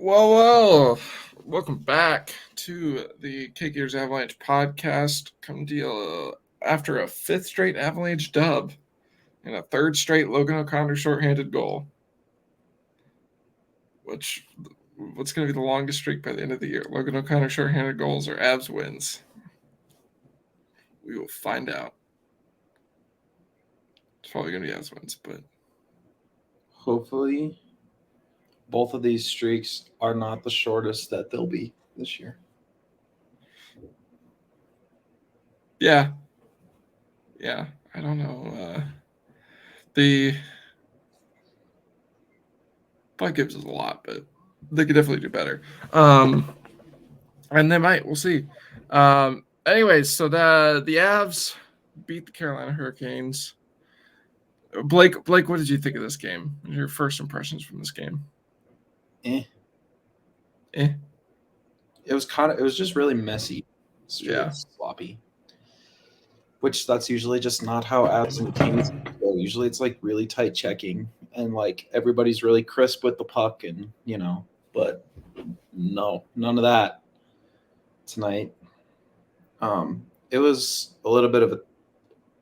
Well, welcome back to the Colorado Avalanche podcast. Coming to you after a fifth straight Avalanche dub and a third straight Logan O'Connor shorthanded goal. What's going to be the longest streak by the end of the year? Logan O'Connor shorthanded goals or Avs wins? We will find out. It's probably going to be Avs wins, but hopefully both of these streaks are not the shortest that they'll be this year. Yeah, I don't know. The Buck gives us a lot, but they could definitely do better. And they might. We'll see. Anyways, so the Avs beat the Carolina Hurricanes. Blake, what did you think of this game? Your first impressions from this game? It was just really messy. Sloppy. Which that's usually just not how Avs and Kings go. Usually it's like really tight checking and like everybody's really crisp with the puck and but no, none of that tonight. It was a little bit of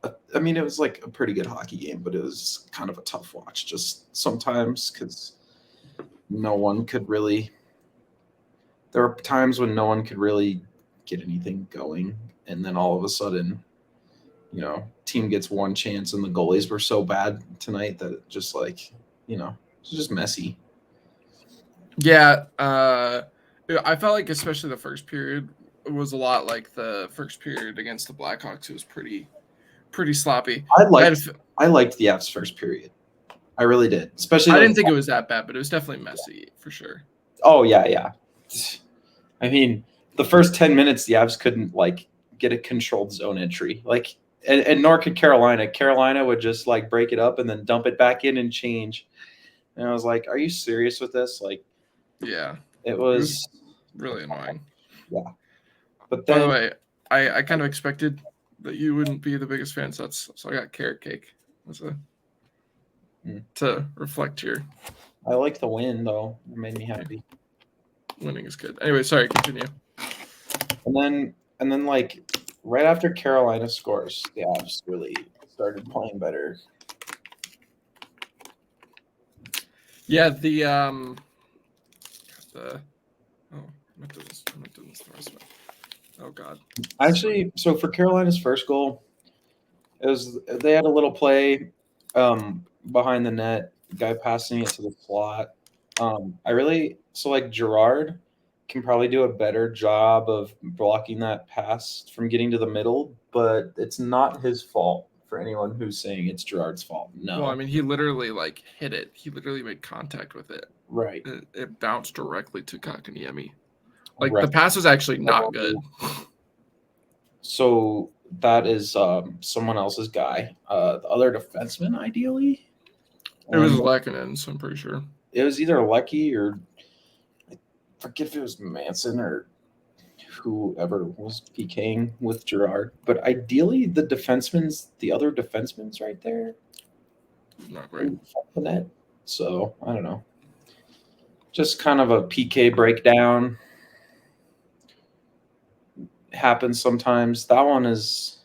it was like a pretty good hockey game, but it was kind of a tough watch just sometimes because no one could really. There were times when no one could really get anything going, and then all of a sudden, team gets one chance, and the goalies were so bad tonight that it just it's just messy. Yeah, I felt like especially the first period was a lot like the first period against the Blackhawks. It was pretty sloppy. I liked the Avs first period. I really did. Especially I didn't think it was that bad, but it was definitely messy for sure. Oh yeah. I mean, the first 10 minutes, the Avs couldn't get a controlled zone entry. And nor could Carolina. Carolina would just break it up and then dump it back in and change. And I was like, "Are you serious with this?" Yeah, it was really annoying. Yeah, but then, by the way, I kind of expected that you wouldn't be the biggest fan, so I got carrot cake to reflect here. I like the win though; it made me happy. Winning is good. Anyway, sorry, continue. And then right after Carolina scores, the Avs really started playing better. Yeah, I'm not doing this. Oh God. Actually, so for Carolina's first goal, they had a little play behind the net, guy passing it to the slot. Girard can probably do a better job of blocking that pass from getting to the middle, but it's not his fault for anyone who's saying it's Girard's fault. No. Well, I mean, he literally hit it. He literally made contact with it. Right. It bounced directly to Kotkaniemi. The pass was actually not good. So that is someone else's guy. The other defenseman, ideally. It was Lehkonen, so I'm pretty sure. It was either Lecky or I forget if it was Manson or whoever was PKing with Girard. But ideally, the other defenseman's right there. Not great. The net. So I don't know. Just kind of a PK breakdown. Happens sometimes. That one is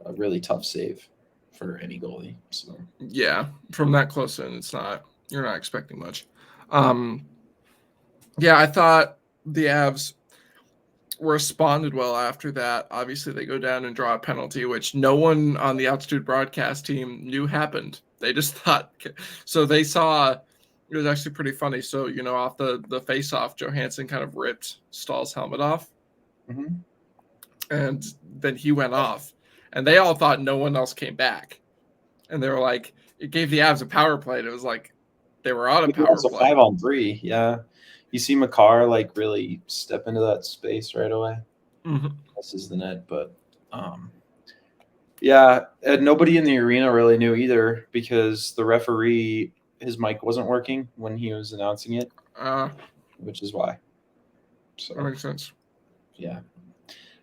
a really tough save for any goalie. So yeah, from that close in, you're not expecting much. Yeah, I thought the Avs responded well after that. Obviously, they go down and draw a penalty, which no one on the Altitude broadcast team knew happened. They just thought so. They saw it was actually pretty funny. So off the face-off, Johansen kind of ripped Stahl's helmet off. Mm-hmm. And then he went off, and they all thought no one else came back, and they were like, it gave the Avs a power play. And it was like they were on a power play. 5-on-3, yeah. You see Makar really step into that space right away. Mm-hmm. This is the net, but yeah, and nobody in the arena really knew either because the referee, his mic wasn't working when he was announcing it, which is why. So that makes sense. Yeah.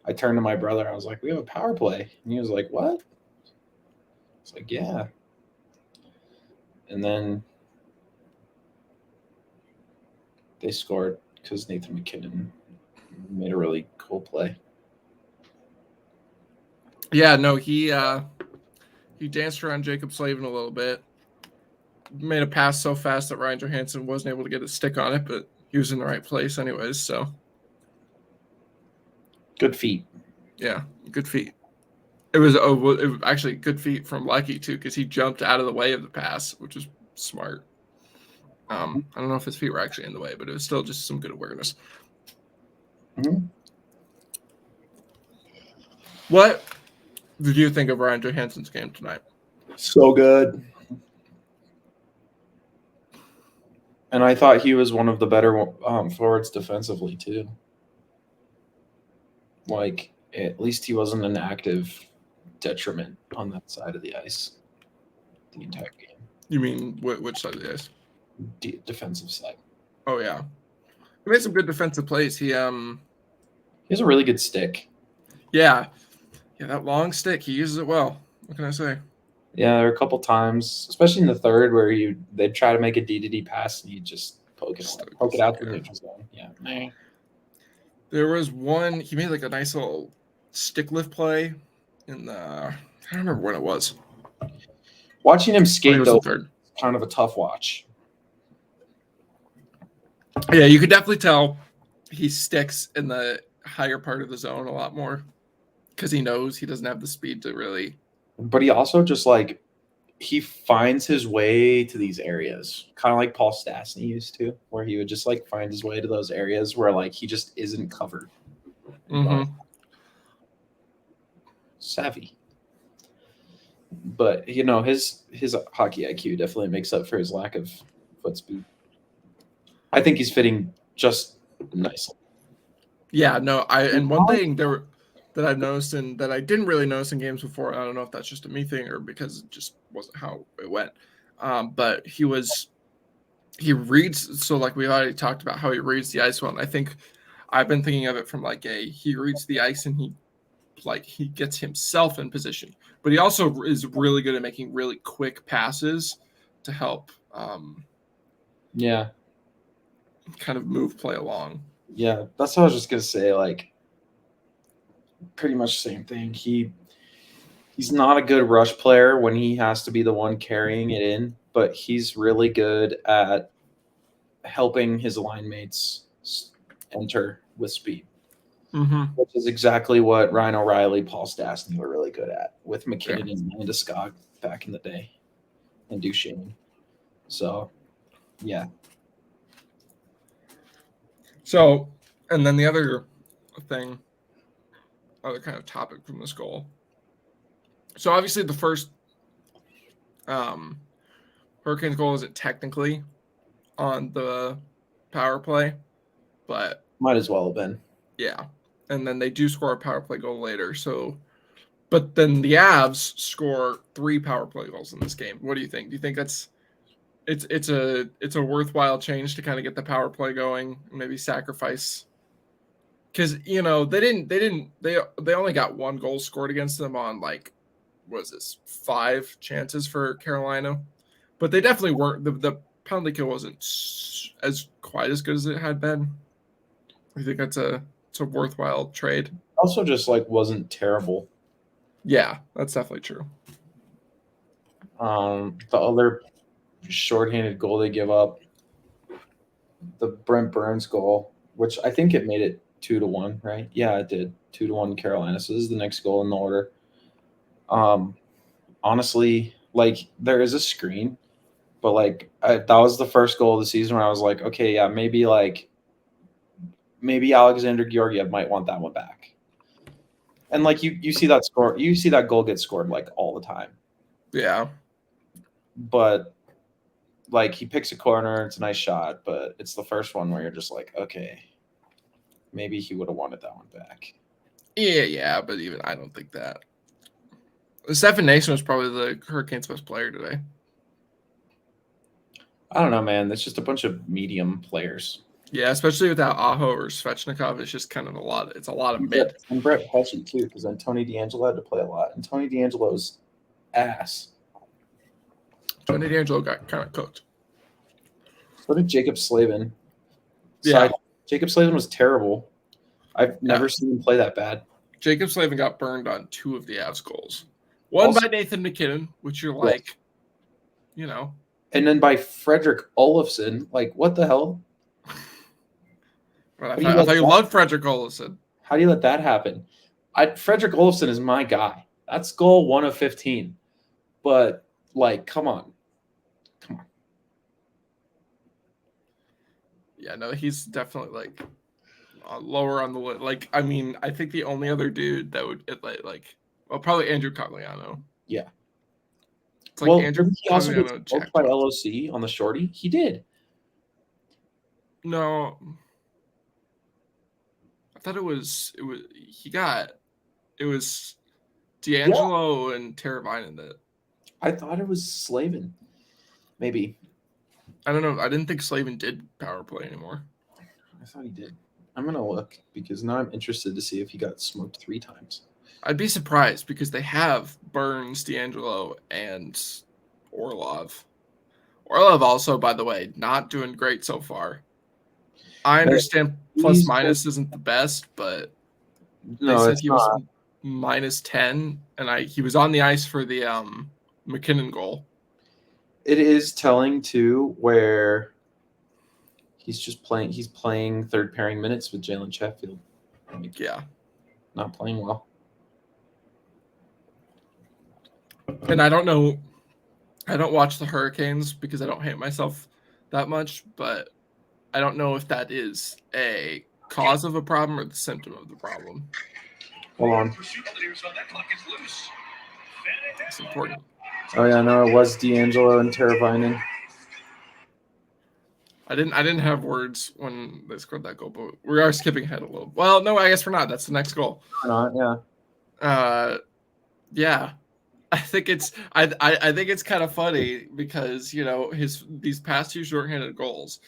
I turned to my brother. I was like, "We have a power play." And he was like, "What?" It's like, "Yeah." And then they scored because Nathan McKinnon made a really cool play. Yeah, no, he danced around Jacob Slavin a little bit. Made a pass so fast that Ryan Johansen wasn't able to get a stick on it, but he was in the right place anyways, so. Good feet. Yeah, good feet. It was actually good feet from Lucky, too, because he jumped out of the way of the pass, which was smart. I don't know if his feet were actually in the way, but it was still just some good awareness. Mm-hmm. What did you think of Ryan Johansen's game tonight? So good. And I thought he was one of the better forwards defensively, too. Like, at least he wasn't an active detriment on that side of the ice the entire game. You mean which side of the ice? Defensive side. Oh, yeah. He made some good defensive plays. He has a really good stick. Yeah, that long stick, he uses it well. What can I say? Yeah, there were a couple times, especially in the third, where they'd try to make a D-to-D pass and he'd just poke it out the neutral zone. Yeah. There was one, he made like a nice little stick lift play in the, I don't remember when it was. Watching him skate, though, third. Kind of a tough watch. Yeah, you could definitely tell he sticks in the higher part of the zone a lot more because he knows he doesn't have the speed to really. But he also just he finds his way to these areas, kind of like Paul Stastny used to, where he would just find his way to those areas where he just isn't covered. Mm-hmm. Savvy. But his hockey IQ definitely makes up for his lack of foot speed. I think he's fitting just nicely. Yeah, no, and one thing that I've noticed and that I didn't really notice in games before, I don't know if that's just a me thing or because it just wasn't how it went. But he reads, so we already talked about how he reads the ice well, and I think I've been thinking of it from he reads the ice and he gets himself in position, but he also is really good at making really quick passes to help kind of move play along. Yeah, that's what I was just gonna say. Pretty much the same thing. He's not a good rush player when he has to be the one carrying it in, but he's really good at helping his line mates enter with speed. Mm-hmm. Which is exactly what Ryan O'Reilly, Paul Stastny were really good at with McKinnon and Landeskog back in the day, and Duchesne. So, yeah. So, and then the other kind of topic from this goal. So obviously the first Hurricanes goal isn't technically on the power play, but might as well have been. Yeah. And then they do score a power play goal later. So, but then the Avs score 3 power play goals in this game. What do you think? Do you think it's a worthwhile change to kind of get the power play going, maybe sacrifice? Because they only got 1 goal scored against them on 5 chances for Carolina, but they definitely weren't. The penalty kill wasn't as quite as good as it had been. I think it's a worthwhile trade. Also, just wasn't terrible. Yeah, that's definitely true. The other shorthanded goal they give up, the Brent Burns goal, which I think it made it 2-1, right? Yeah, it did 2-1 Carolina. So this is the next goal in the order. Honestly, there is a screen, but that was the first goal of the season where I was like, okay, yeah, maybe Alexander Georgiev might want that one back. And you see that score, you see that goal get scored all the time. Yeah. But he picks a corner, it's a nice shot, but it's the first one where you're just okay, maybe he would have wanted that one back. Yeah, but even I don't think that. Stefan Nason was probably the Hurricanes' best player today. I don't know, man. That's just a bunch of medium players. Yeah, especially without Aho or Svechnikov, it's just kind of a lot. It's a lot of mid. And Brett Pesci too, because then Tony DeAngelo had to play a lot, and Tony DeAngelo's ass. Tony DeAngelo got kind of cooked. So did Jacob Slavin. Yeah. Jacob Slavin was terrible. I've never seen him play that bad. Jacob Slavin got burned on 2 of the Avs goals. One by Nathan McKinnon, which you're like, you know. And then by Fredrick Olofsson. Like, what the hell? Well, I thought you loved Fredrick Olofsson. How do you let that happen? Fredrick Olofsson is my guy. That's goal 1 of 15. But, like, come on. Yeah, no, he's definitely, like, lower on the list. Like, I mean, I think the only other dude that would, well, probably Andrew Cogliano. Yeah. It's like Andrew he also gets booked by LOC on the shorty. He did. No. I thought it was D'Angelo and Teravainen that. I thought it was Slavin. Maybe. I don't know. I didn't think Slavin did power play anymore. I thought he did. I'm going to look because now I'm interested to see if he got smoked 3 times. I'd be surprised because they have Burns, D'Angelo, and Orlov. Orlov also, by the way, not doing great so far. I understand plus minus isn't the best, but they said he was minus 10, and he was on the ice for the McKinnon goal. It is telling too where he's playing third pairing minutes with Jalen Sheffield. Yeah. Not playing well. And I don't know. I don't watch the Hurricanes because I don't hate myself that much, but I don't know if that is a cause of a problem or the symptom of the problem. Hold on. It's important. Oh yeah, no, it was D'Angelo and Teravainen. I didn't have words when they scored that goal, but we are skipping ahead a little. Well, no, I guess we're not. That's the next goal. We're not, yeah. Yeah. I think it's kind of funny because these past 2 shorthanded goals.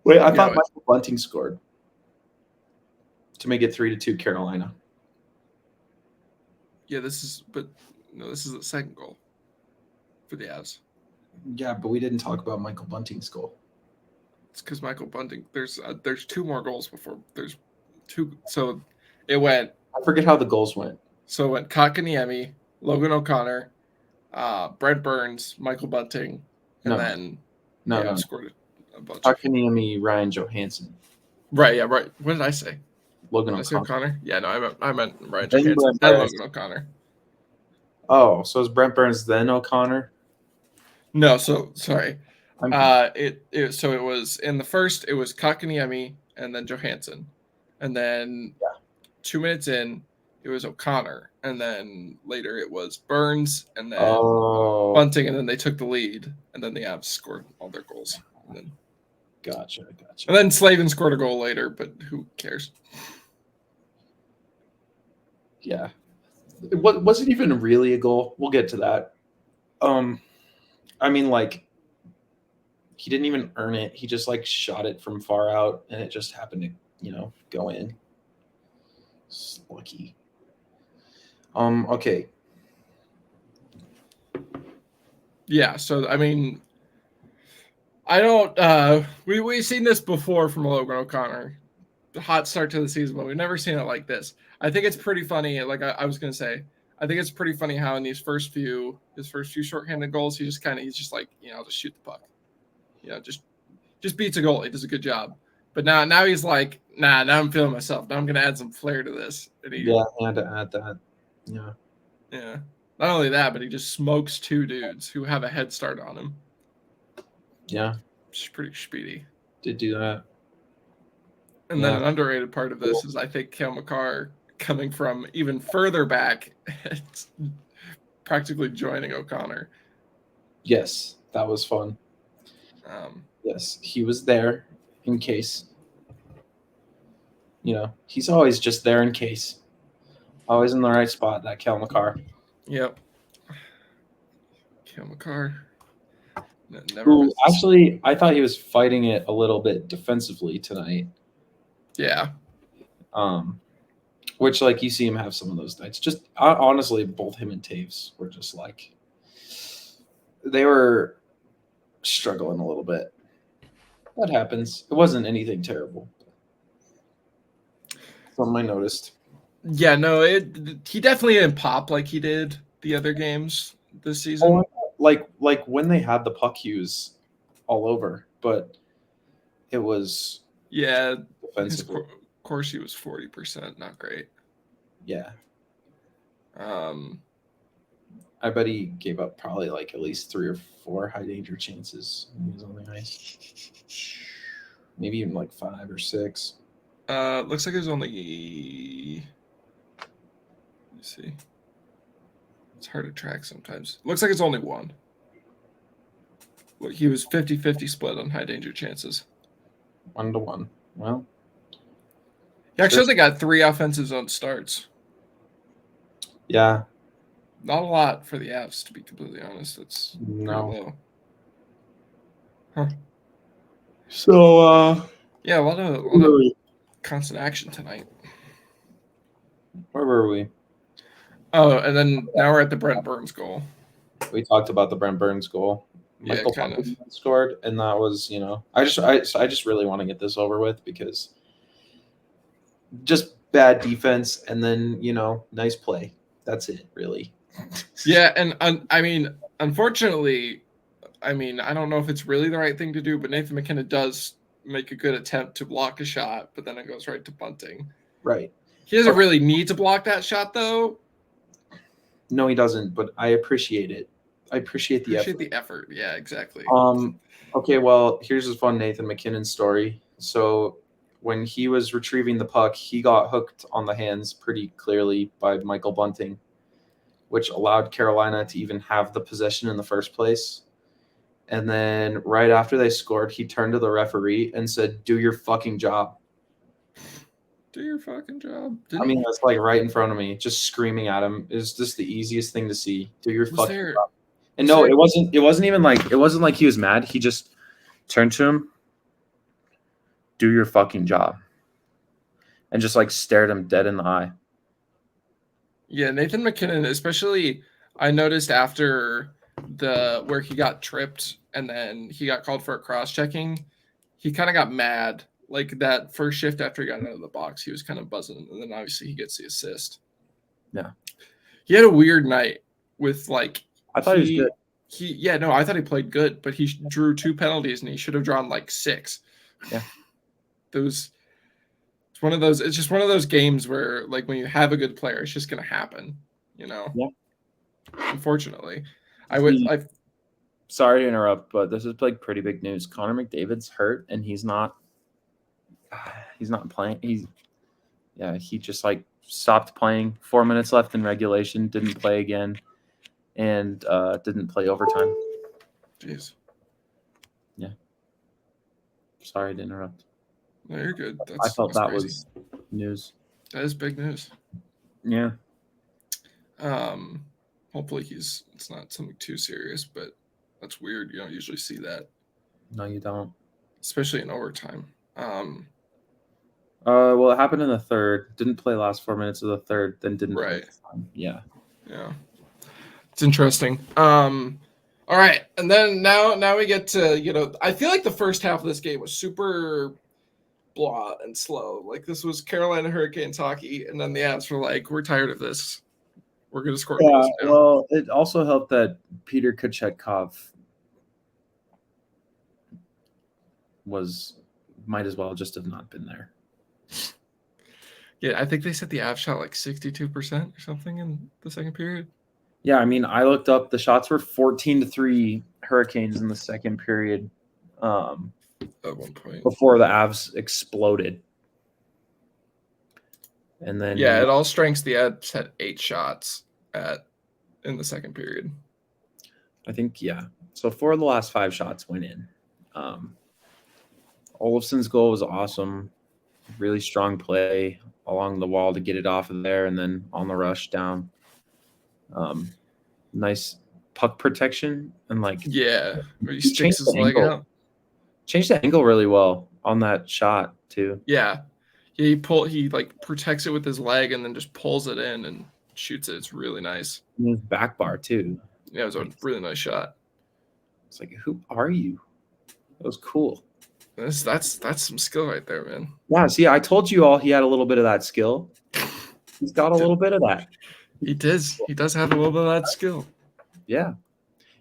Wait, I thought Michael Bunting scored to make it 3-2 Carolina. Yeah, this is the second goal for the Avs. Yeah, but we didn't talk about Michael Bunting's goal. It's because Michael Bunting. There's 2 more goals before there's 2. So it went. I forget how the goals went. So it went Kotkaniemi, Logan O'Connor, Brent Burns, Michael Bunting, and then scored a bunch. Kotkaniemi, Ryan Johansen. Right. Yeah. Right. What did I say? Logan O'Connor. Yeah. No, I meant Ryan Johansen. Then Logan O'Connor. Oh, so is Brent Burns then O'Connor? No. So sorry. So it was in the first. It was Kotkaniemi and then Johansen, and then 2 minutes in. It was O'Connor, and then later it was Burns, and then Bunting, and then they took the lead, and then the Avs scored all their goals. And then, Gotcha. And then Slavin scored a goal later, but who cares? Yeah. Was it even really a goal? We'll get to that. I mean, like, he didn't even earn it. He just, like, shot it from far out, and it just happened to, go in. It's lucky. Okay. Yeah, so I mean, I don't. We've seen this before from Logan O'Connor. The hot start to the season, but we've never seen it like this. I think it's pretty funny. Like I was gonna say, I think it's pretty funny how in his first few shorthanded goals, he's just like just shoot the puck. Just beats a goal. He does a good job. But now he's like, now I'm feeling myself. Now I'm gonna add some flair to this. I had to add that. Yeah. Yeah. Not only that, but he just smokes 2 dudes who have a head start on him. Yeah. Which is pretty speedy. Did do that. And then an underrated part of this is I think Cale Makar coming from even further back, practically joining O'Connor. Yes, that was fun. Yes, he was there in case. He's always just there in case. Always in the right spot, that Cale Makar. Yep. Cale Makar. Actually, I thought he was fighting it a little bit defensively tonight. Yeah. Which, like, you see him have some of those nights. Just, honestly, both him and Taves were just, like, they were struggling a little bit. That happens. It wasn't anything terrible. Something I noticed. Yeah, no, he definitely didn't pop like he did the other games this season. Like when they had the puck use all over, but it was his defensively. Corsi was 40%, not great. Yeah. Um, I bet he gave up probably like at least 3 or 4 high danger chances when he was on the ice. Maybe even like 5 or 6. looks like there's only. Let me see. It's hard to track sometimes. Looks like it's only one. He was 50-50 split on high danger chances. 1-1. Well, He actually only got 3 offensive zone starts. Yeah. Not a lot for the Avs, to be completely honest. That's pretty low. Huh. So, yeah, a lot of constant action tonight. Where were we? Oh, and then now we're at the Brent Burns goal. We talked about the Brent Burns goal. Michael kind of scored, and that was, I just really want to get this over with because just bad defense and then, nice play. That's it, really. Yeah, and I mean, unfortunately, I don't know if it's really the right thing to do, but Nathan McKinnon does make a good attempt to block a shot, but then it goes right to bunting. Right. He doesn't really need to block that shot, though. No, he doesn't, but I appreciate it. I appreciate the effort. Yeah, exactly. Okay, well, here's a fun Nathan McKinnon story. So when he was retrieving the puck, he got hooked on the hands pretty clearly by Michael Bunting, which allowed Carolina to even have the possession in the first place. And then right after they scored, he turned to the referee and said, "Do your fucking job." Do your fucking job. That's like right in front of me, just screaming at him. It's just the easiest thing to see. Do your fucking job. And no, it wasn't even like, it wasn't like he was mad. He just turned to him, "Do your fucking job." And just like stared him dead in the eye. Yeah, Nathan McKinnon, especially, I noticed after where he got tripped and then he got called for a cross-checking, he kind of got mad. Like that first shift after he got out of the box, he was kind of buzzing, and then obviously he gets the assist. Yeah, he had a weird night with like. I thought he was good. I thought he played good, but he drew 2 penalties and he should have drawn like 6. Yeah, it's one of those. It's just one of those games where like when you have a good player, it's just gonna happen. Yeah. Unfortunately, Sorry to interrupt, but this is like pretty big news. Connor McDavid's hurt, and he's not playing. He just like stopped playing. 4 minutes left in regulation. Didn't play again, and didn't play overtime. Jeez. Yeah. Sorry to interrupt. No, you're good. I felt that was news. That is big news. Yeah. Hopefully it's not something too serious, but that's weird. You don't usually see that. No, you don't. Especially in overtime. Well, it happened in the third. Didn't play last 4 minutes of the third, then didn't play. Yeah. Yeah. It's interesting. All right. And then now we get to, I feel like the first half of this game was super blah and slow. Like this was Carolina Hurricanes hockey, and then the Avs were like, "We're tired of this. We're going to score goals now." Well, it also helped that Peter Kochetkov might as well just have not been there. Yeah, I think they said the Avs shot like 62% or something in the second period. Yeah, I looked up the shots were 14-3 Hurricanes in the second period. At one point before the Avs exploded. And then at all strengths, the Avs had 8 shots in the second period. I think, so 4 of the last 5 shots went in. Olofsson's goal was awesome. Really strong play along the wall to get it off of there and then on the rush down. Nice puck protection and like where he sticks his leg out. Changed the angle really well on that shot too. Yeah, he like protects it with his leg and then just pulls it in and shoots it. It's really nice. Back bar too. Yeah, it was a really nice shot. It's like, who are you? That was cool. That's some skill right there, man. Yeah, see, I told you all he had a little bit of that skill. He's got a little bit of that. He does. He does have a little bit of that skill. Yeah.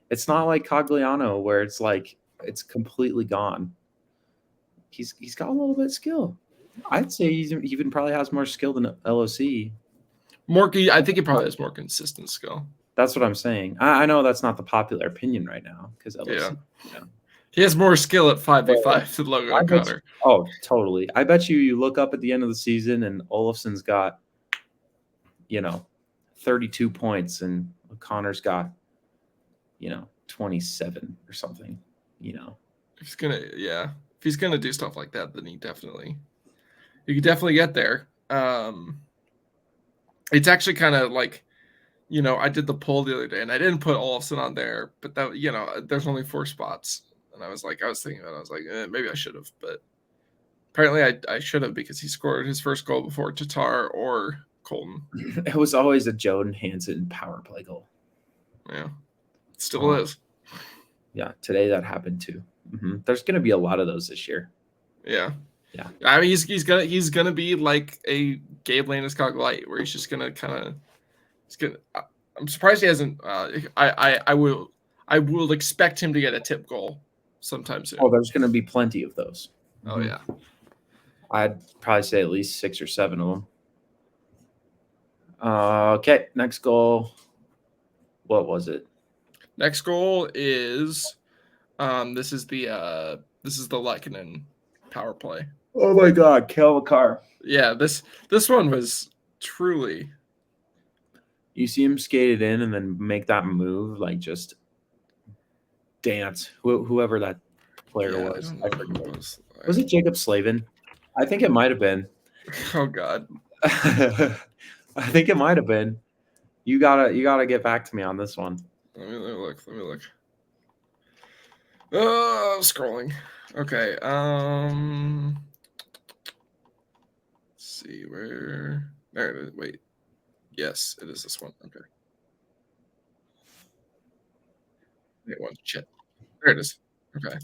It's not like Cogliano where it's like it's completely gone. He's got a little bit of skill. I'd say he even probably has more skill than LOC. I think he probably has more consistent skill. That's what I'm saying. I know that's not the popular opinion right now because LOC. Yeah. He has more skill at 5v5 than Logan O'Connor. Oh, totally. I bet you look up at the end of the season and Olofsson's got, 32 points and O'Connor's got, 27 or something, If he's gonna do stuff like that, then he could definitely get there. It's actually kind of like, I did the poll the other day and I didn't put Olofsson on there, but that, there's only 4 spots. And I was thinking about it. I was like, maybe I should have, but apparently I should have because he scored his first goal before Tatar or Colton. It was always a Johansen power play goal. Yeah, it still is. Yeah, today that happened too. Mm-hmm. There's going to be a lot of those this year. Yeah. Yeah. I mean, he's gonna be like a Gabe Landeskog light, where he's just gonna kind of. I'm surprised he hasn't. I will expect him to get a tip goal sometime soon. Oh, there's going to be plenty of those. Oh yeah. I'd probably say at least 6 or 7 of them. Okay, next goal. What was it? Next goal is, this is the Lehkonen power play. Oh my God, Cale Makar. Yeah, this one was truly. You see him skate it in and then make that move, like just dance. Whoever that player was, I forget. Was it Jacob Slavin? I think it might have been. Oh God. I think it might have been. You gotta get back to me on this one. Let me look. Oh, scrolling. Okay. Let's see where. There it is. Wait. Yes, it is this one. Okay. Wait, one shit. There it is. Okay.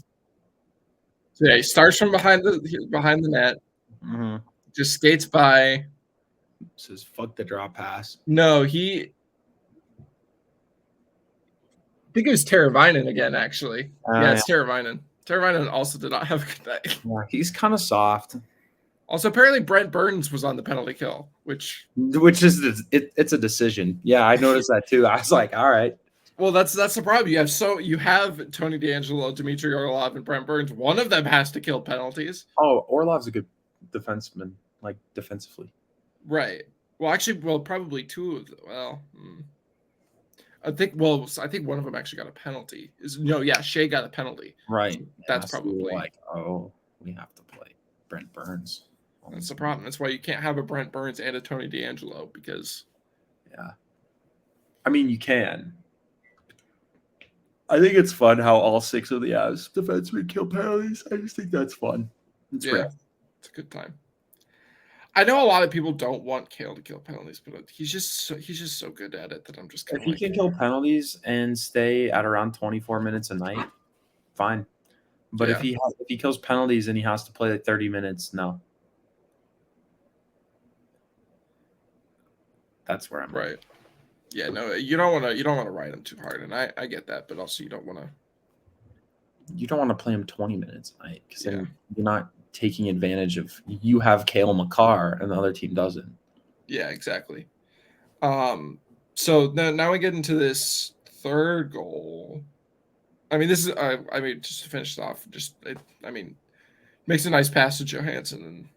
So yeah, he starts from behind the net. Mm-hmm. Just skates by. Says fuck the drop pass. No, I think it was Teravainen again, actually. It's Teravainen. Teravainen also did not have a good night. Yeah, he's kind of soft. Also, apparently Brent Burns was on the penalty kill, which is it's a decision. Yeah, I noticed that too. I was like, all right. Well, that's the problem. You have Tony DeAngelo, Dmitry Orlov, and Brent Burns. One of them has to kill penalties. Oh, Orlov's a good defenseman, like defensively. Right. Well, actually, probably 2 of them. Well, I think one of them actually got a penalty. Shea got a penalty. Right. So that's probably like, we have to play Brent Burns. That's the problem. That's why you can't have a Brent Burns and a Tony DeAngelo because. Yeah. I mean, you can. I think it's fun how all 6 of the Avs defensemen kill penalties. I just think that's fun. It's a good time. I know a lot of people don't want Cale to kill penalties, but he's just so good at it that I'm just kind of. If he can kill penalties and stay at around 24 minutes a night, fine. But if he kills penalties and he has to play like 30 minutes, no. That's where I'm right. Yeah, no, you don't want to ride him too hard, and I get that, but also you don't want to play him 20 minutes a night because then you're not taking advantage of you have Cale Makar and the other team doesn't. Yeah, exactly. So now we get into this third goal. I mean, this is just to finish it off. Makes a nice pass to Johansen and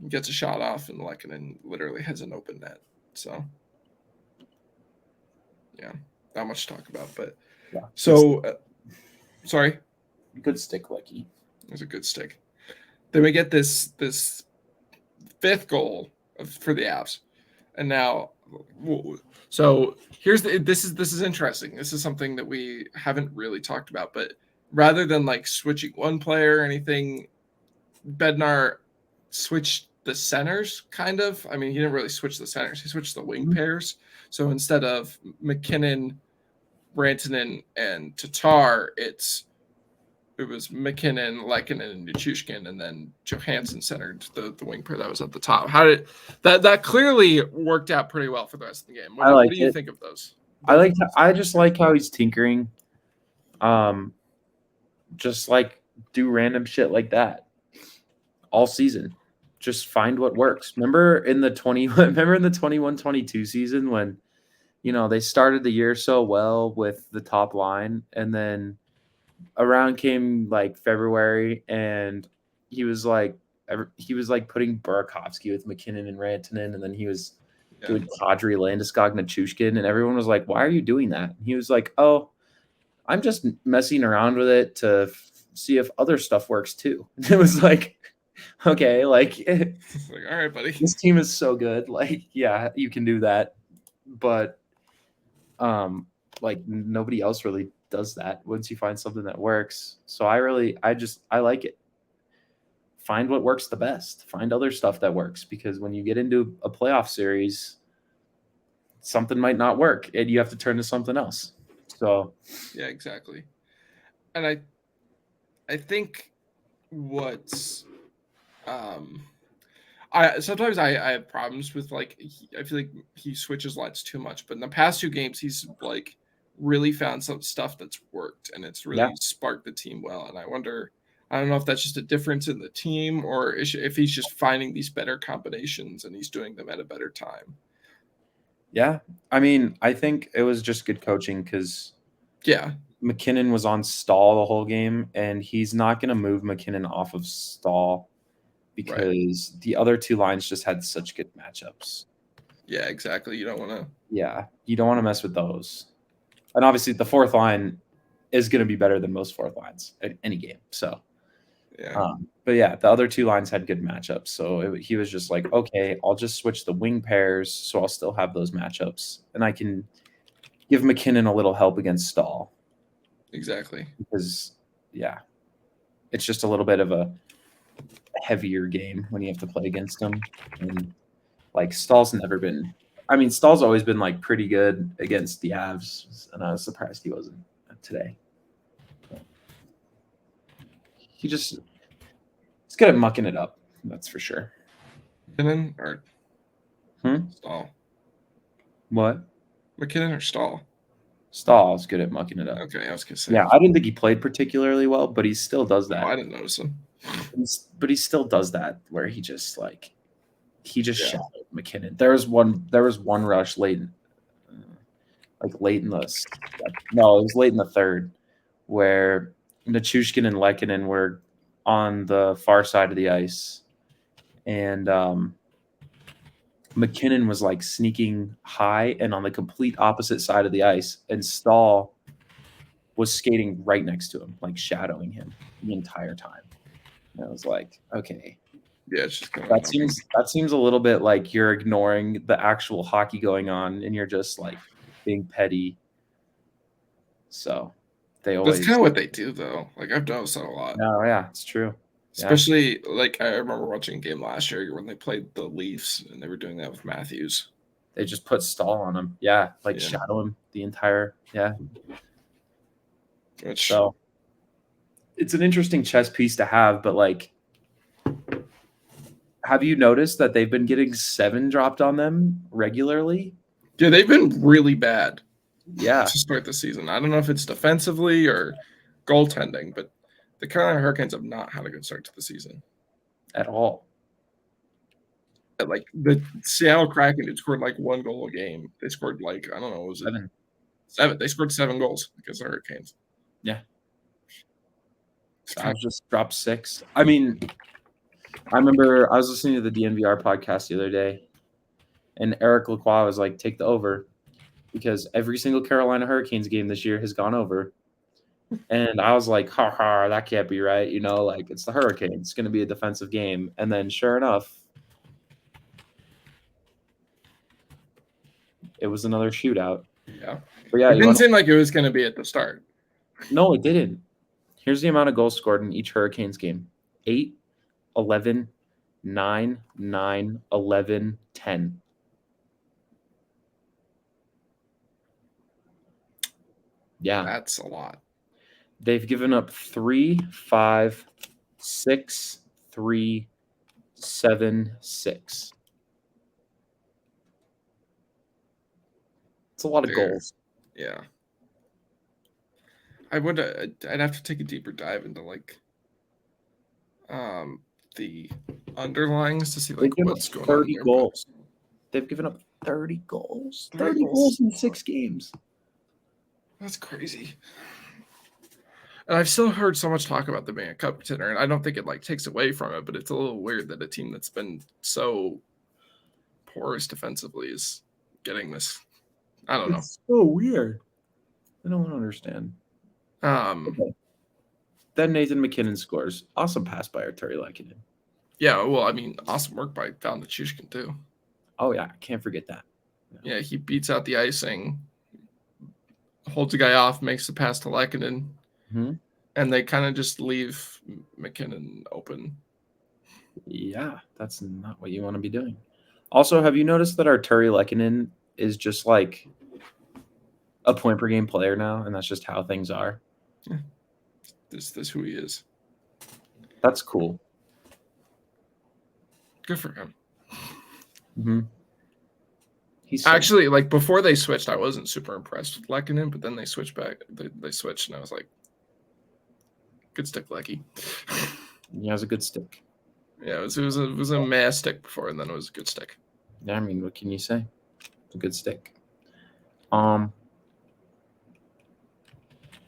gets a shot off, and Lehkonen literally has an open net. So. Yeah, not much to talk about, but sorry. Good stick, Lecky. It was a good stick. Then we get this 5th goal for the Avs, and now, so this is interesting. This is something that we haven't really talked about, but rather than like switching one player or anything, Bednar switched the centers, kind of. I mean, he didn't really switch the centers. He switched the wing pairs. So instead of McKinnon, Rantanen, and Tatar, it's it was McKinnon, Lehkonen, and Nichushkin, and then Johansen centered the wing pair that was at the top. How did that clearly worked out pretty well for the rest of the game? What do you think of those? I just like how he's tinkering. Just like do random shit like that all season. Just find what works. Remember in the 21-22 season when they started the year so well with the top line, and then around came like February, and he was like putting Burakovsky with McKinnon and Rantanen, and then he was doing Kadri, Landeskog, Nichushkin, and everyone was like, "Why are you doing that?" And he was like, "Oh, I'm just messing around with it to see if other stuff works too." And it was like, okay, like, all right, buddy. This team is so good. Like, yeah, you can do that, but like nobody else really does that once you find something that works. So I like it. Find what works the best. Find other stuff that works, because when you get into a playoff series, something might not work and you have to turn to something else. So yeah, exactly. And I think what's I sometimes I have problems with like I feel like he switches lines too much, but in the past 2 games he's like really found some stuff that's worked, and it's really sparked the team well. And I don't know if that's just a difference in the team, or if he's just finding these better combinations and he's doing them at a better time. Yeah, I mean, I think it was just good coaching, because McKinnon was on Stahl the whole game, and he's not going to move McKinnon off of Stahl because the other 2 lines just had such good matchups. Yeah, exactly. You don't want to. Yeah, you don't want to mess with those. And obviously, the 4th line is going to be better than most 4th lines at any game. So, but yeah, the other 2 lines had good matchups. So he was just like, okay, I'll just switch the wing pairs, so I'll still have those matchups, and I can give McKinnon a little help against Stahl. Exactly. Because, yeah, it's just a little bit of a heavier game when you have to play against him. And like Stahl's always been like pretty good against the Avs, and I was surprised he wasn't today. He's good at mucking it up, that's for sure. McKinnon or Stahl? What? McKinnon or Stahl? Stahl's good at mucking it up. Okay, I was gonna say. Yeah, I didn't think he played particularly well, but he still does that. Oh, I didn't notice him. But he still does that where he just shadowed McKinnon. There was one rush late in the third, where Nichushkin and Lehkonen were on the far side of the ice, and McKinnon was like sneaking high and on the complete opposite side of the ice, and Stahl was skating right next to him, like shadowing him the entire time. And I was like, okay. Yeah, it's just that seems a little bit like you're ignoring the actual hockey going on, and you're just like being petty. So that's kind of what they do, though. Like, I've noticed that a lot. No, yeah, it's true. Especially like I remember watching a game last year when they played the Leafs, and they were doing that with Matthews. They just put Stahl on him. Yeah, shadow him the entire So it's an interesting chess piece to have, but like, have you noticed that they've been getting 7 dropped on them regularly? Yeah, they've been really bad. Yeah, to start the season. I don't know if it's defensively or goaltending, but the Carolina Hurricanes have not had a good start to the season at all. Like the Seattle Kraken had scored like 1 goal a game. They scored like, I don't know, was it 7? They scored 7 goals against the Hurricanes. Yeah. I just dropped 6. I mean, I remember I was listening to the DNVR podcast the other day, and Eric Lacroix was like, take the over, because every single Carolina Hurricanes game this year has gone over. And I was like, ha, that can't be right. Like, it's the Hurricanes. It's going to be a defensive game. And then sure enough, it was another shootout. Yeah. But yeah, it didn't seem like it was going to be at the start. No, it didn't. Here's the amount of goals scored in each Hurricanes game: 8, 11, 9, 9, 11, 10. Yeah. That's a lot. They've given up 3, 5, 6, 3, 7, 6. It's a lot of goals. Yeah. I'd have to take a deeper dive into like the underlyings to see like what's going on there. Goals. They've given up 30 goals. 30 goals in 6 games. That's crazy. And I've still heard so much talk about them being a cup contender, and I don't think it like takes away from it, but it's a little weird that a team that's been so porous defensively is getting this. I don't know. It's so weird. I don't understand. Okay. Then Nathan McKinnon scores. Awesome pass by Arturi Lehkonen. Yeah, well, I mean, awesome work by Val Nichushkin too. Oh yeah, can't forget that. Yeah, he beats out the icing, holds a guy off, makes the pass to Lehkonen, and they kind of just leave McKinnon open. Yeah, that's not what you want to be doing. Also, have you noticed that Arturi Lehkonen is just like a point per game player now, and that's just how things are? Yeah. This is who he is. That's cool. Good for him. Mm-hmm. He's actually like before they switched, I wasn't super impressed with Lehkonen, but then they switched back. They switched, and I was like, "Good stick, Lecky." He has a good stick. Yeah, it was a meh stick before, and then it was a good stick. Yeah, I mean, what can you say? It's a good stick.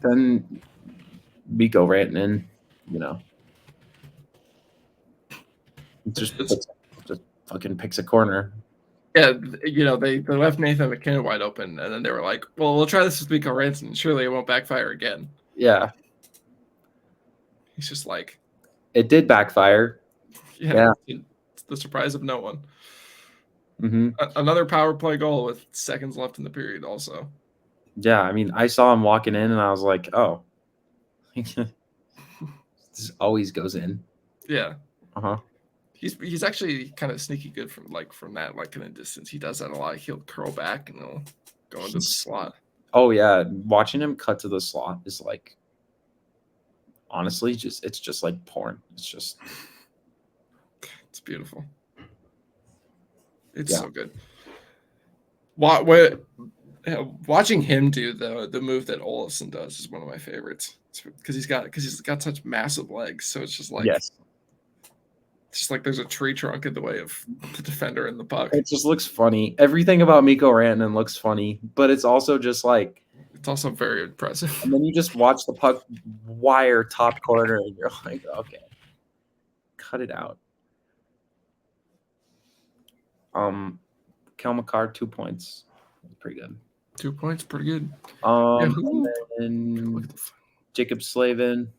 Then Mikko Rantanen, just fucking picks a corner. Yeah, they left Nathan McKinnon wide open, and then they were like, "Well, we'll try this with Mikko Rantanen. Surely it won't backfire again." Yeah, he's just like, it did backfire. Yeah. It's the surprise of no one. Mm-hmm. Another power play goal with seconds left in the period. Also. Yeah, I mean, I saw him walking in, and I was like, "Oh, this always goes in." Yeah. Uh-huh. He's actually kind of sneaky good from that kind of distance. He does that a lot. He'll curl back and he'll go into the slot. Oh yeah, watching him cut to the slot is like, honestly, it's just like porn. It's beautiful. It's so good. Watching him do the move that Olofsson does is one of my favorites because he's got such massive legs. So it's just like It's just like there's a tree trunk in the way of the defender and the puck. It just looks funny. Everything about Mikko Rantanen looks funny, but it's also just like it's also very impressive. And then you just watch the puck wire top corner, and you're like, okay, cut it out. Kel McCarr, 2 points, pretty good. 2 points, pretty good. And Jacob Slavin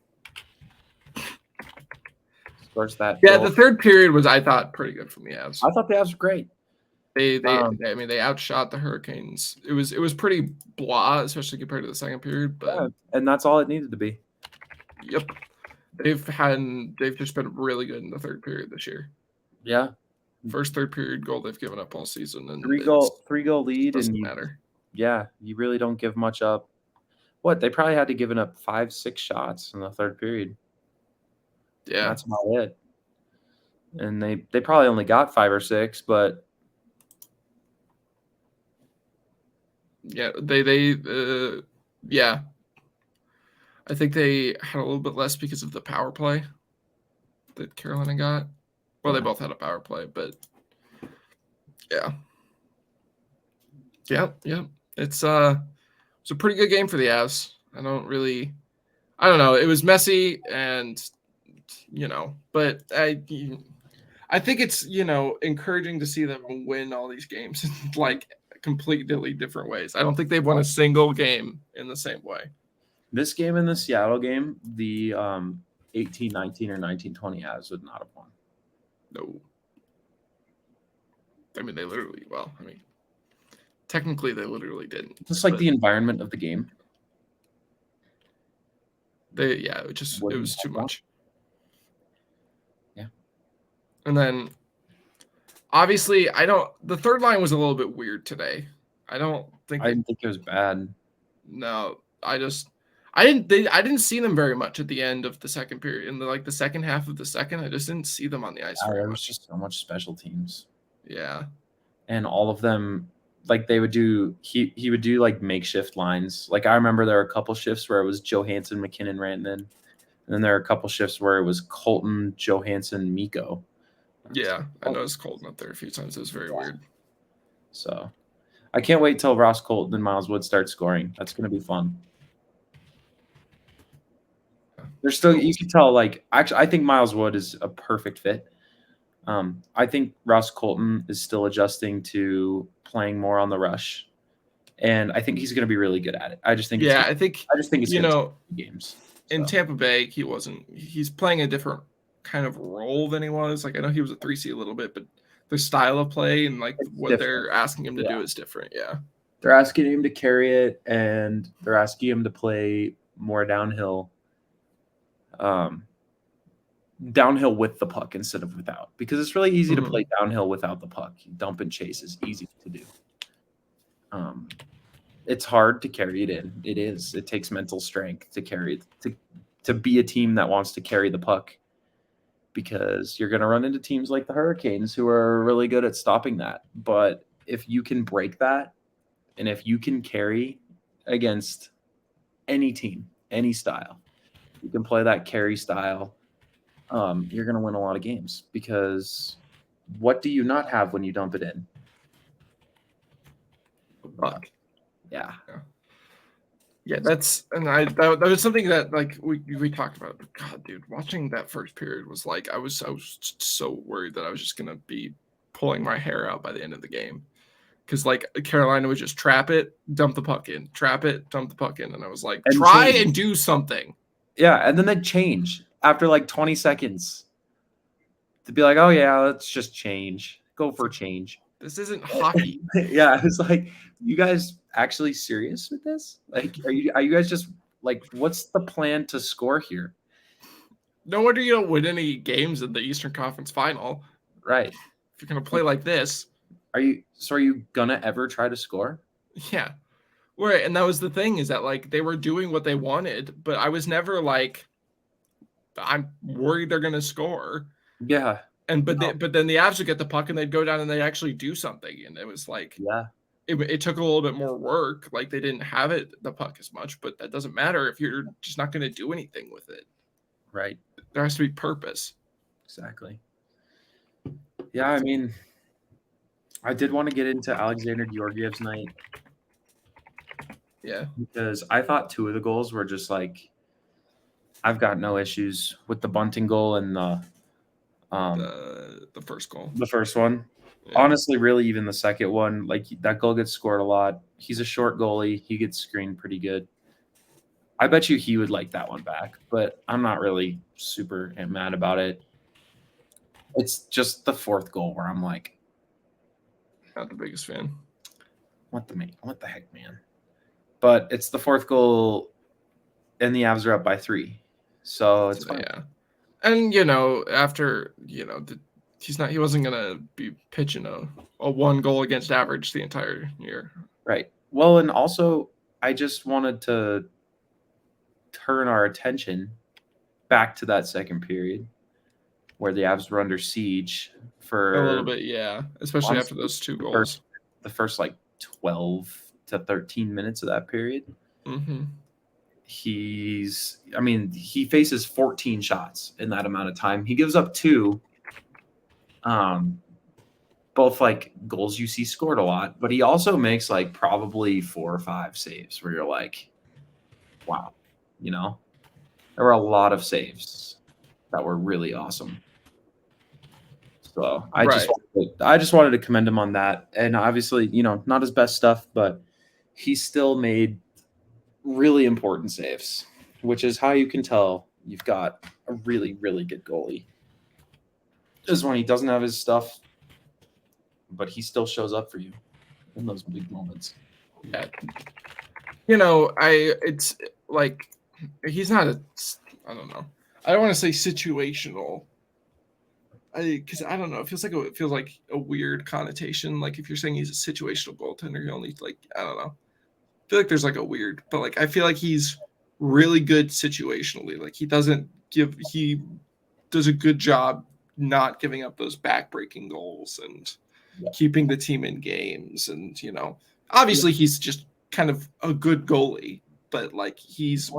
scores that. Yeah, goal. the third period was, I thought, pretty good from the Avs. I thought the Avs were great. They outshot the Hurricanes. It was pretty blah, especially compared to the second period. But and that's all it needed to be. Yep, they've just been really good in the third period this year. Yeah, first third period goal they've given up all season, and 3-goal lead, doesn't and matter. Yeah, you really don't give much up. What, they probably had to give up 5-6 shots in the third period. Yeah, that's about it. And they probably only got 5 or 6, but yeah, yeah. I think they had a little bit less because of the power play that Carolina got. Well, they both had a power play, but yeah. It's a pretty good game for the Avs. I don't know. It was messy, and but I think it's encouraging to see them win all these games like completely different ways. I don't think they've won a single game in the same way. This game and the Seattle game, the 18-19 or 19-20 Avs would not have won. No. I mean, technically they literally didn't. Just like the environment of the game. It was too much. Yeah. And then obviously the third line was a little bit weird today. I didn't think it was bad. No, I didn't see them very much at the end of the second period. In the second half of the second, I just didn't see them on the ice very There was much. just so much special teams. Yeah. And all of them, like they would do, he would do like makeshift lines. Like I remember there were a couple shifts where it was Johansen, McKinnon, Rantanen. And then there are a couple shifts where it was Colton, Johansen, Miko. Yeah, I noticed Colton up there a few times. It was very weird. So I can't wait till Ross Colton and Miles Wood start scoring. That's going to be fun. There's still, you can tell, like, actually, I think Miles Wood is a perfect fit. I think Ross Colton is still adjusting to playing more on the rush, and I think he's going to be really good at it. I just think, I think it's going to take games. In Tampa Bay, he's playing a different kind of role than he was. Like I know he was a 3C a little bit, but the style of play and like what different. they're asking him to do is different. Yeah, they're asking him to carry it, and they're asking him to play more downhill. Downhill with the puck instead of without, because it's really easy to play downhill without the puck. Dump and chase is easy to do. It's hard to carry it in. It is. It takes mental strength to carry it, to be a team that wants to carry the puck, because you're going to run into teams like the Hurricanes who are really good at stopping that. But if you can break that, and if you can carry against any team, any style, you can play that carry style, you're going to win a lot of games, because what do you not have when you dump it in? Puck. Yeah. That's, and that was something that like we talked about. But God, dude, watching that first period was like I was so worried that I was just gonna be pulling my hair out by the end of the game, because like Carolina would just trap it, dump the puck in, trap it, dump the puck in, and I was like, try and do something. Yeah, and then they'd change after like 20 seconds to be like, oh yeah, let's just change, go for change. This isn't hockey. Yeah, it's like, you guys actually serious with this? Like, are you guys just like, what's the plan to score here? No wonder you don't win any games in the Eastern Conference Final. Right. If you're gonna play like this. Are you gonna ever try to score? Yeah. Right. And that was the thing, is that like they were doing what they wanted, but I was never like, I'm worried they're gonna score. Yeah. But then the Avs would get the puck and they'd go down and they'd actually do something. And it was like, yeah, it took a little bit more work. Like they didn't have the puck as much, but that doesn't matter if you're just not going to do anything with it. Right. There has to be purpose. Exactly. Yeah, I mean, I did want to get into Alexander Georgiev's night. Yeah. Because I thought two of the goals were just like, I've got no issues with the bunting goal and the first goal. The first one. Yeah. Honestly, really, even the second one, like that goal gets scored a lot. He's a short goalie. He gets screened pretty good. I bet you he would like that one back, but I'm not really super mad about it. It's just the fourth goal where I'm like, not the biggest fan. What the heck, man? But it's the fourth goal, and the Avs are up by 3, so it's fine. Yeah. And after he wasn't gonna be pitching a 1 goal against average the entire year. Right. Well, and also I just wanted to turn our attention back to that second period where the Avs were under siege for a little bit, yeah. Especially after those 2 goals. The first like 12 to 13 minutes of that period. Mm-hmm. He faces 14 shots in that amount of time. He gives up 2, both like goals you see scored a lot, but he also makes like probably 4 or 5 saves where you're like, wow, there were a lot of saves that were really awesome. So I just wanted to commend him on that. And obviously, not his best stuff, but he still made really important saves, which is how you can tell you've got a really, really good goalie. Is when he doesn't have his stuff, but he still shows up for you in those big moments. Yeah. It's like he's not I don't know. I don't want to say situational. Because I don't know. It feels like a weird connotation. Like if you're saying he's a situational goaltender, he only I don't know. I feel like there's like a weird, but like I feel like he's really good situationally. Like he does a good job not giving up those backbreaking goals and keeping the team in games. And, obviously he's just kind of a good goalie, but like he's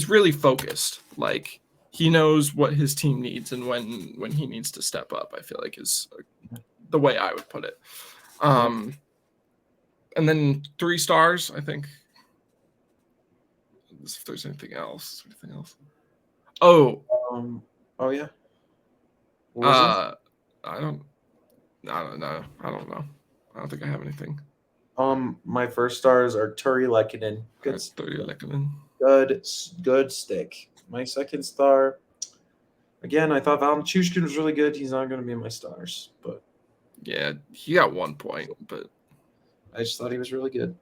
really focused. Like he knows what his team needs and when he needs to step up, I feel like is the way I would put it. And then 3 stars, I think. If there's anything else. Oh. Oh yeah. I don't know. I don't think I have anything. My first stars are Turi Lekkinen. Good stick. My second star, again, I thought Valenchushkin was really good. He's not going to be in my stars, but yeah, he got 1 point, but I just thought he was really good.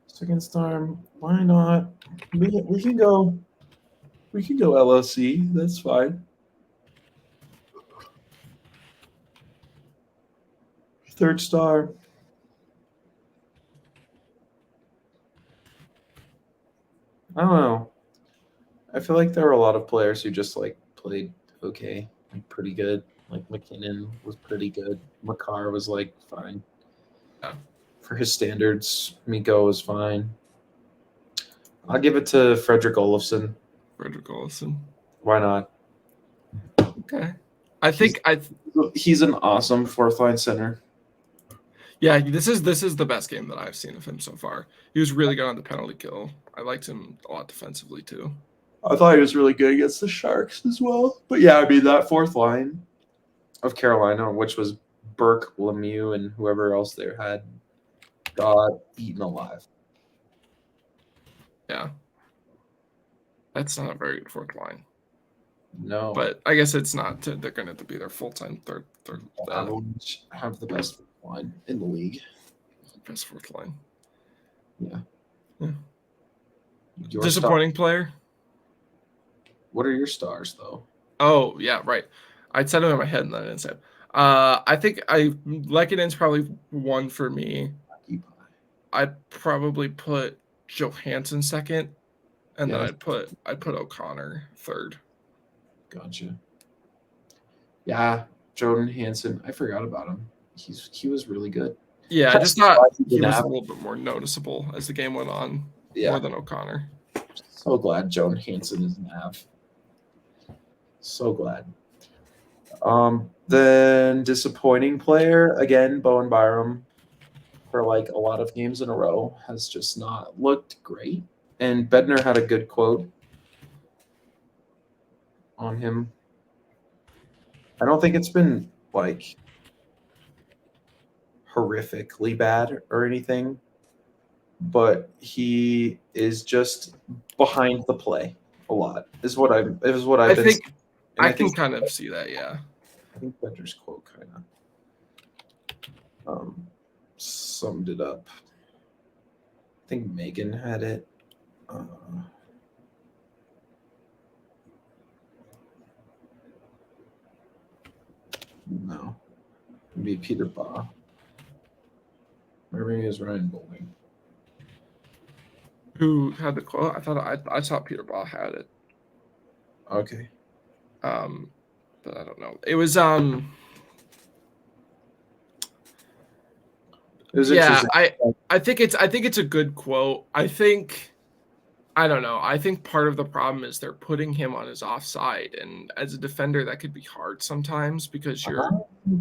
Second star, why not? We can go LOC. That's fine. Third star. I don't know. I feel like there were a lot of players who just like played okay, like pretty good. Like McKinnon was pretty good. Makar was like fine. Yeah. For his standards, Mikko was fine. I'll give it to Fredrick Olofsson. Why not? Okay. I think he's an awesome fourth line center. Yeah, this is the best game that I've seen of him so far. He was really good on the penalty kill. I liked him a lot defensively too. I thought he was really good against the Sharks as well. But yeah, I mean that fourth line of Carolina, which was Burke, Lemieux, and whoever else they had, got eaten alive. Yeah. That's not a very good fourth line. No. But I guess it's not. They're going to have to be their full-time third. Avalanche have the best fourth line in the league. Best fourth line. Yeah. Disappointing player? What are your stars, though? Oh, yeah, right. I said them in my head and then I didn't say them. I think Lekkonen's probably 1 for me. I'd probably put Johansen second, and then I'd put O'Connor third. Gotcha. Yeah, Johansen. I forgot about him. He was really good. Yeah, I just thought he was a little bit more noticeable as the game went on, more than O'Connor. So glad Johansen is nav. So glad. Then disappointing player again, Bowen Byram, for like a lot of games in a row, has just not looked great. And Bednar had a good quote on him. I don't think it's been like horrifically bad or anything, but he is just behind the play a lot. Is what I've been. I can kind of see that. Yeah. I think Bednar's quote kind of summed it up. I think Megan had it. No, it'd be Peter Baugh. Maybe it was Ryan Bowling. Who had the quote? I thought Peter Baugh had it. Okay. But I don't know. It was interesting. I think it's a good quote. I don't know. I think part of the problem is they're putting him on his offside, and as a defender, that could be hard sometimes because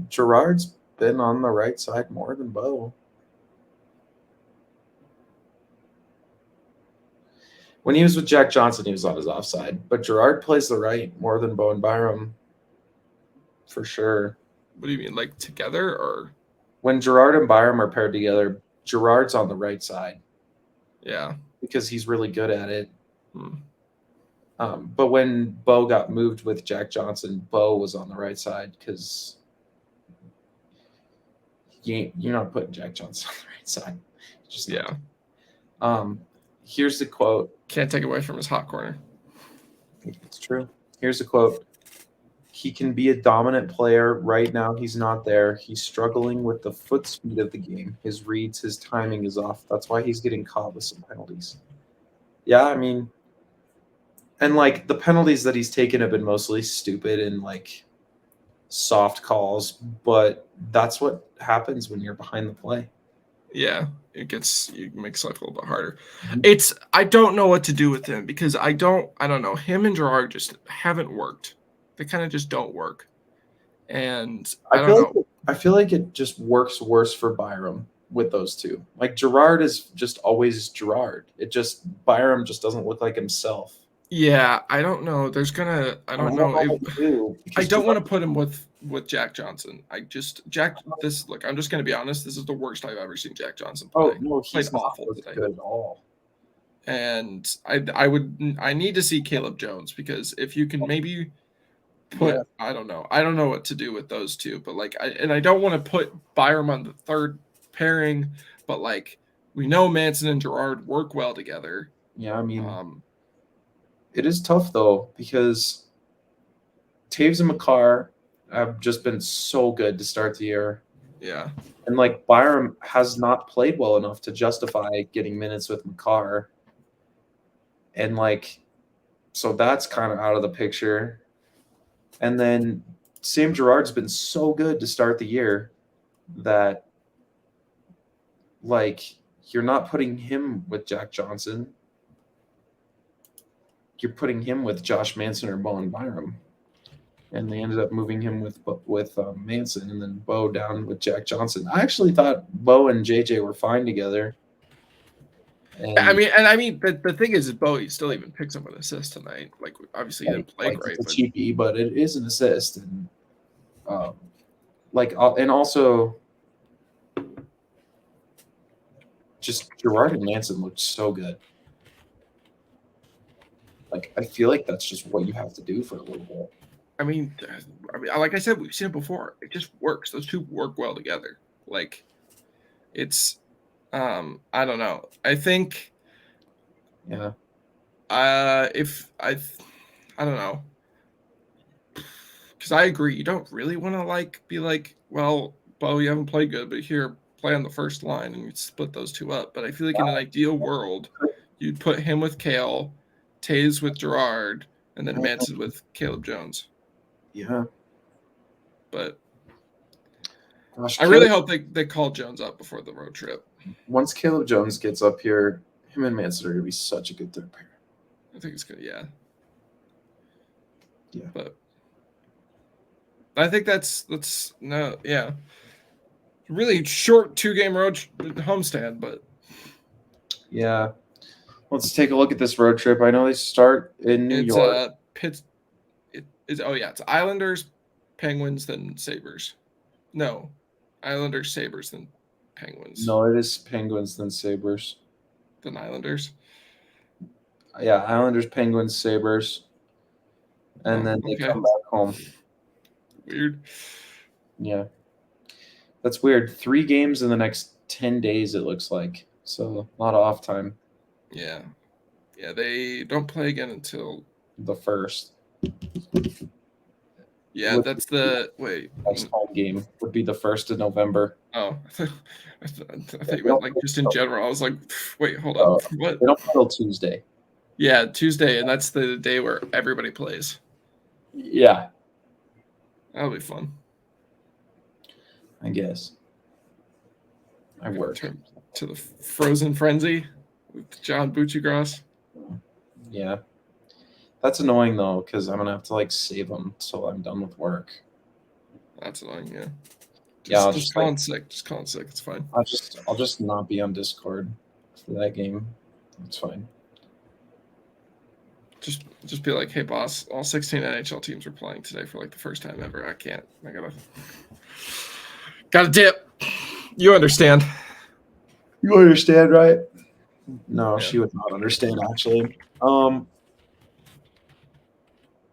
Gerard's been on the right side more than Bo. When he was with Jack Johnson, he was on his offside, but Gerard plays the right more than Bowen Byram, for sure. What do you mean, like together, or when Gerard and Byram are paired together? Gerard's on the right side. Yeah. Because he's really good at it. But when Bo got moved with Jack Johnson, Bo was on the right side because you're not putting Jack Johnson on the right side. Just here's the quote. Can't take away from his hot corner. It's true. Here's the quote. he can be a dominant player. Right now, he's not there. He's struggling with the foot speed of the game. His reads, his timing is off. That's why he's getting caught with some penalties. Yeah, I mean, and like the penalties that he's taken have been mostly stupid and like soft calls, but that's what happens when you're behind the play. Yeah, it makes life a little bit harder. I don't know what to do with him because I don't know. Him and Gerard just haven't worked. They kind of just don't work. And I don't know. I feel like it just works worse for Byram with those two. Like Gerard is just always Gerard. Byram just doesn't look like himself. Yeah, I don't know. I don't know. I don't want to put him with Jack Johnson. I'm just going to be honest. This is the worst I've ever seen Jack Johnson play. Oh no, he's not awful today. Good at all. And I need to see Caleb Jones because if you can maybe put I don't know what to do with those two, but I don't want to put Byram on the third pairing, but like we know Manson and Gerard work well together. Yeah, I mean. It is tough, though, because Taves and McCarr have just been so good to start the year. Yeah. And, like, Byram has not played well enough to justify getting minutes with McCarr. And, like, so that's kind of out of the picture. And then Sam Girard's been so good to start the year that, like, you're not putting him with Jack Johnson. You're putting him with Josh Manson or Bowen Byram. And they ended up moving him with Manson and then Bo down with Jack Johnson. I actually thought Bo and JJ were fine together. And I mean, the thing is, Bo still even picks up an assist tonight. Like, obviously, he didn't play great. It's a cheapie, but it is an assist. And, and also, just Gerard and Manson looked so good. Like, I feel like that's just what you have to do for a little bit. I mean, like I said, we've seen it before. It just works. Those two work well together. Like, it's, I don't know. I think, yeah. I don't know. Because I agree, you don't really want to be like, well, Bo, you haven't played good, but here, play on the first line and you split those two up. But I feel like in an ideal world, you'd put him with Kale, Taves with Gerard, and then Manson with Caleb Jones. Yeah. But I really hope they call Jones up before the road trip. Once Caleb Jones gets up here, him and Manson are going to be such a good third pair. I think it's good, yeah. Yeah. But I think that's really short 2-game road homestand, but yeah. Let's take a look at this road trip. I know they start in New York. It's Islanders, Penguins, then Sabres. No, Islanders, Sabres, then Penguins. No, it is Penguins, then Sabres. Then Islanders. Yeah, Islanders, Penguins, Sabres. And then they come back home. Weird. Yeah. That's weird. 3 games in the next 10 days, it looks like. So a lot of off time. Yeah. Yeah, they don't play again until the 1st. Yeah, that's the next home game would be the 1st of November. Oh, I thought you meant like just in general. I was like, wait, hold up. What? They don't play till Tuesday. Yeah, Tuesday, and that's the day where everybody plays. Yeah. That'll be fun. I guess. I work. To the Frozen Frenzy with John Buccigross. Yeah. That's annoying, though, because I'm going to have to, save them until I'm done with work. That's annoying, yeah. Just call in sick. Just call in sick. It's fine. I'll just not be on Discord for that game. It's fine. Just be like, hey, boss, all 16 NHL teams are playing today for, the first time ever. I can't. I gotta dip. You understand. You understand, right? No, yeah. She would not understand, actually.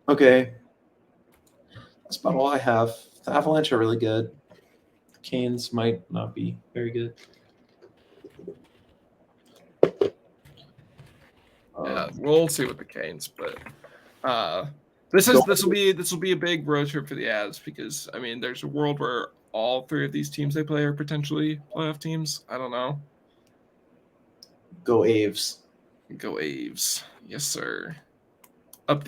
Okay. That's about all I have. The Avalanche are really good. The Canes might not be very good. Yeah, we'll see with the Canes, but This will be a big road trip for the Avs because I mean there's a world where all three of these teams they play are potentially playoff teams. I don't know. Go Aves. Go Aves. Yes, sir.